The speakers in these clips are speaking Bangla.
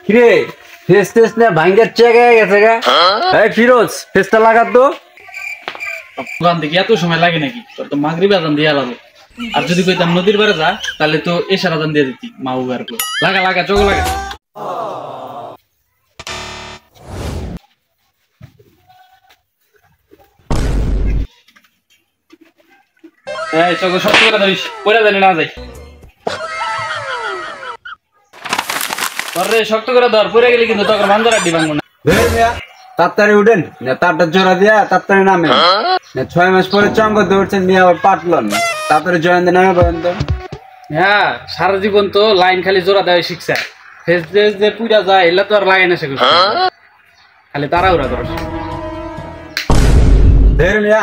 কিরে ফেস টেস না ভাঙ্গের চেক হয়ে গেছে গা। এই ফিরোজ ফেসটা লাগাত তো। দোকান থেকে এত সময় লাগে নাকি? তোর তো মাগরিব আজান দিয়ে লাগবে। আর যদি কইতাম নদীর পারে যা তাহলে তো এশার আজান দিয়ে দিতি মা উগার করে। লাগা লাগা চোখ লাগা। এই চোখ শক্ত করে ধরিস, পড়ে জানি না যাই। ধর শক্ত করে ধর, পড়ে গেলে কিন্তু তোর মানজার আড্ডি ভাঙবো না। তাড়াতাড়ি উঠেন না, তারটা জোড়া দিয়া তাড়াতাড়ি নামেন। 6 মাস পরে চঙ্গ দৌড়ছেন নিয়ে আবার পাটলন, তাড়াতাড়ি জয়েন দিয়ে নামে পড়েন তো। হ্যাঁ সারা জীবন তো লাইন খালি জোড়া দেওয়া শিখছে, ফেস যে পুরা যায় এগুলা তো আর লাগে না, সেগুলো খালি তাড়াহুড়া করস।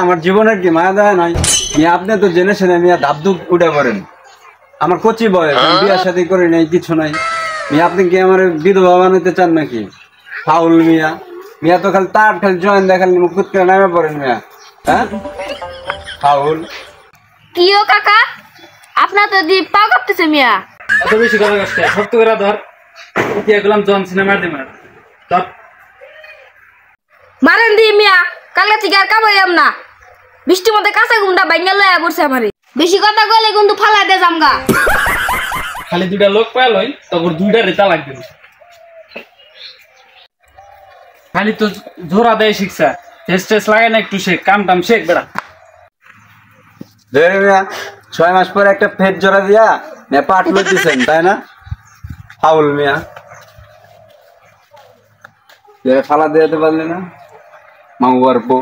আমার জীবনের কি মায়া দেয় নাই? আপনি তো জেনে শুনে মিয়া ধাপধুপ উঠে পড়েন। আমার কচি বয়স, বিয়ার সাথে করি নাই, কিছু নাই। আপনি কি আমার বিধবা বানাতে চান নাকি? ফাউল মিয়া তো খালি তার খালি জয়েন দেখালি মুখ করে নামে পড়েন মিয়া। হ্যাঁ ফাউল। কিও কাকা আপনার তো দি পা কাঁপতেছে মিয়া। এত বেশি কথা কষ্ট, শক্ত করে ধর। উঠিয়া গেলাম জন সিনেমার দিমার ধর। মারেন দি মিয়া, কালকে থেকে আর কামাইলাম না। বৃষ্টির মধ্যে কাঁচা ঘুমটা ভাঙ্গা লয়া পড়ছে আমারে। বেশি কথা কইলে কিন্তু ফালাই দে জামগা। খালি দুইটা লোক পাইল হই তখন দুইটা রেতা লাগবে। খালি তো জোড়া দেয় শিখছা, টেস্ট টেস্ট লাগে না একটু শেখ, কাম টাম শেখ বেড়া। 6 মাস পরে একটা ফেট জোড়া দিয়া পাট লইতেছেন তাই না? ফাউল মিয়া ফালা দিতে পারলে না মাউয়ার পো।